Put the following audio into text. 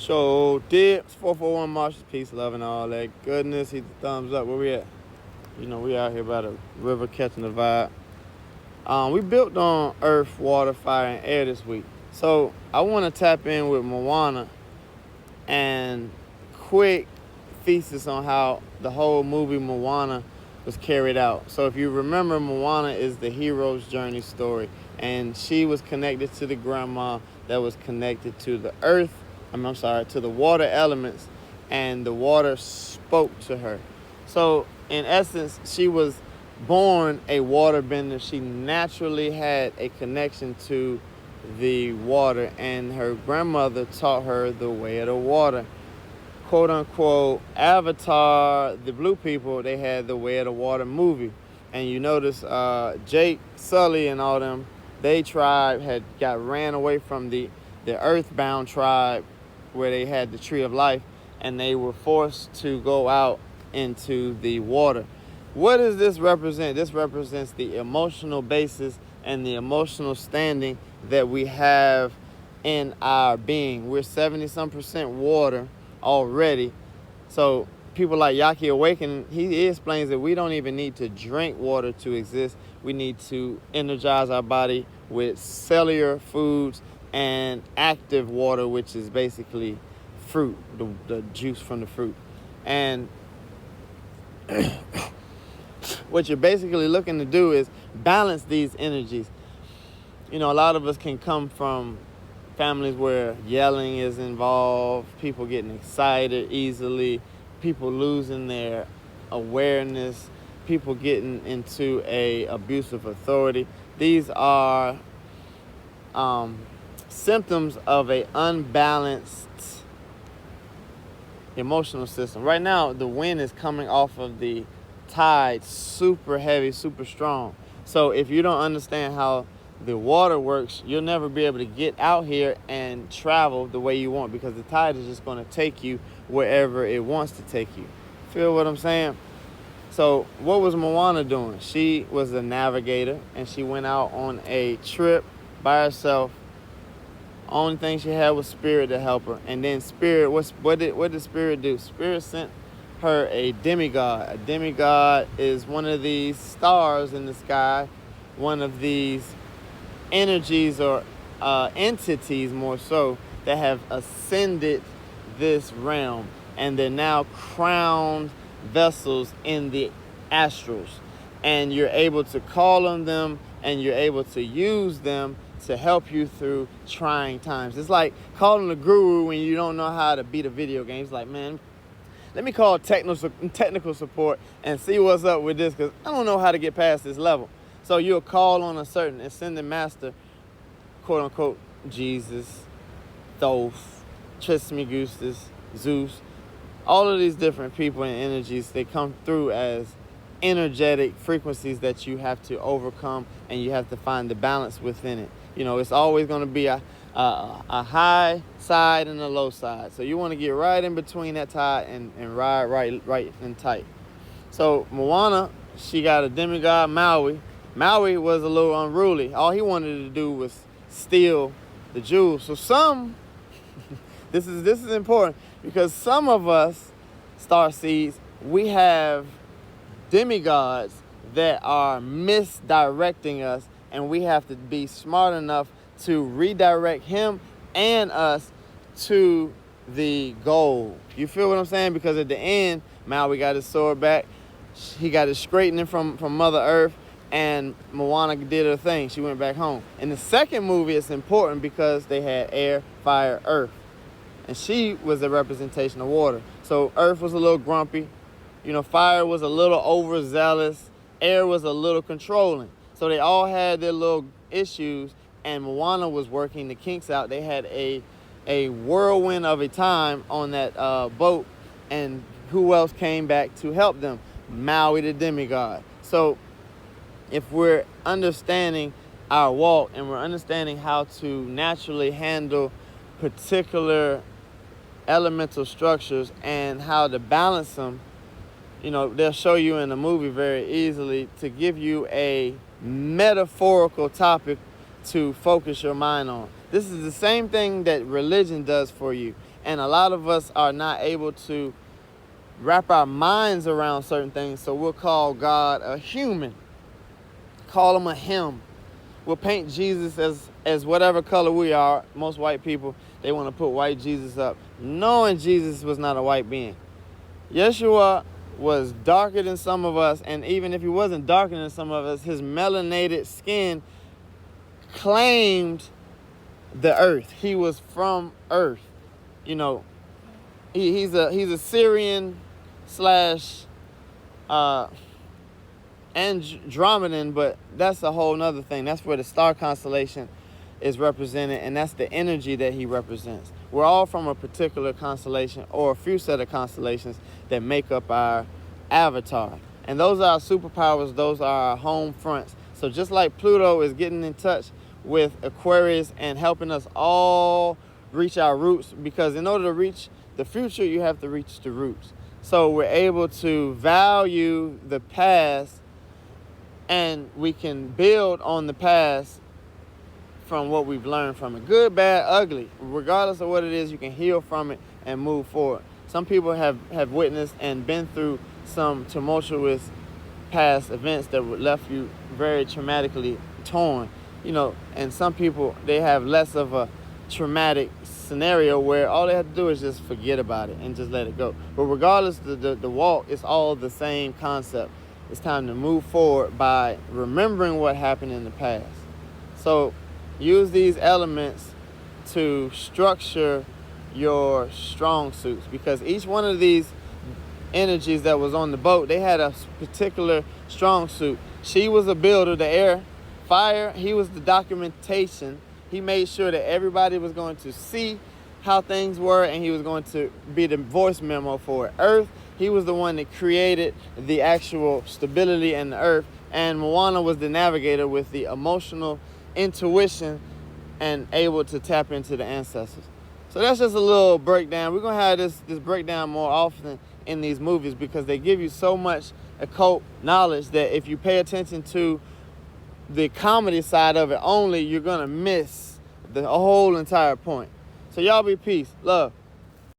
So, Dips, 441 Marshall, peace, love, and all that goodness. Hit the thumbs up. Where we at? You know, we out here by the river catching the vibe. We built on earth, water, fire, and air this week. So, I want to tap in with Moana and quick thesis on how the whole movie Moana was carried out. So if you remember, Moana is the hero's journey story, and she was connected to the grandma that was connected to the earth, to the water elements, and the water spoke to her. So in essence, she was born a waterbender. She naturally had a connection to the water, and her grandmother taught her the way of the water. Quote unquote, Avatar, the blue people, they had the Way of the Water movie. And you notice Jake, Sully, and all them, they tribe had got ran away from the earthbound tribe where they had the tree of life, and they were forced to go out into the water. What does this represent? This represents the emotional basis and the emotional standing that we have in our being. We're 70-some% water already. So people like Yaki Awakening, he explains that we don't even need to drink water to exist. We need to energize our body with cellular foods and active water, which is basically fruit, the juice from the fruit. And what you're basically looking to do is balance these energies. You know, a lot of us can come from families where yelling is involved, people getting excited easily, people losing their awareness, people getting into a abuse of authority. These are symptoms of a unbalanced emotional system. Right now, the wind is coming off of the tide, super heavy, super strong. So if you don't understand how the water works, you'll never be able to get out here and travel the way you want, because the tide is just going to take you wherever it wants to take you. Feel what I'm saying? So what was Moana doing? She was a navigator, and she went out on a trip by herself. Only thing she had was Spirit to help her. And then Spirit, what did Spirit do? Spirit sent her a demigod. A demigod is one of these stars in the sky, one of these energies or entities, more so, that have ascended this realm, and they're now crowned vessels in the astrals, and you're able to call on them, and you're able to use them to help you through trying times. It's like calling a guru when you don't know how to beat a video game. It's like, man, let me call technical support and see what's up with this, because I don't know how to get past this level. So you'll call on a certain ascended master, quote unquote, Jesus, Thoth, Trismegistus, Zeus. All of these different people and energies, they come through as energetic frequencies that you have to overcome, and you have to find the balance within it. You know, it's always going to be a high side and a low side. So you want to get right in between that tide and ride right and tight. So Moana, she got a demigod, Maui. Maui was a little unruly. All he wanted to do was steal the jewels. So this is important, because some of us, starseeds, we have demigods that are misdirecting us, and we have to be smart enough to redirect him and us to the goal. You feel what I'm saying? Because at the end, Maui got his sword back. He got his straightening from Mother Earth. And Moana did her thing. She went back home. In the second movie, it's important because they had air, fire, earth. And she was a representation of water. So earth was a little grumpy. You know, fire was a little overzealous. Air was a little controlling. So they all had their little issues. And Moana was working the kinks out. They had a whirlwind of a time on that boat. And who else came back to help them? Maui, the demigod. So if we're understanding our walk, and we're understanding how to naturally handle particular elemental structures and how to balance them, you know, they'll show you in the movie very easily to give you a metaphorical topic to focus your mind on. This is the same thing that religion does for you. And a lot of us are not able to wrap our minds around certain things, so we'll call God a human, call him a him. We'll paint Jesus as whatever color we are. Most white people, they want to put white Jesus up, knowing Jesus was not a white being. Yeshua was darker than some of us, and even if he wasn't darker than some of us, his melanated skin claimed the earth. He was from earth. You know, he's a Syrian slash Andromedan, but that's a whole nother thing. That's where the star constellation is represented, and that's the energy that he represents. We're all from a particular constellation or a few set of constellations that make up our avatar. And those are our superpowers. Those are our home fronts. So just like Pluto is getting in touch with Aquarius and helping us all reach our roots, because in order to reach the future, you have to reach the roots. So we're able to value the past, and we can build on the past from what we've learned from it. Good, bad, ugly. Regardless of what it is, you can heal from it and move forward. Some people have witnessed and been through some tumultuous past events that left you very traumatically torn. You know, and some people, they have less of a traumatic scenario where all they have to do is just forget about it and just let it go. But regardless, the walk is all the same concept. It's time to move forward by remembering what happened in the past. So use these elements to structure your strong suits, because each one of these energies that was on the boat, they had a particular strong suit. She was a builder, the air. Fire, he was the documentation. He made sure that everybody was going to see how things were, and he was going to be the voice memo for it. Earth, he was the one that created the actual stability in the earth. And Moana was the navigator with the emotional intuition and able to tap into the ancestors. So that's just a little breakdown. We're going to have this breakdown more often in these movies, because they give you so much occult knowledge that if you pay attention to the comedy side of it only, you're going to miss the whole entire point. So y'all be peace. Love.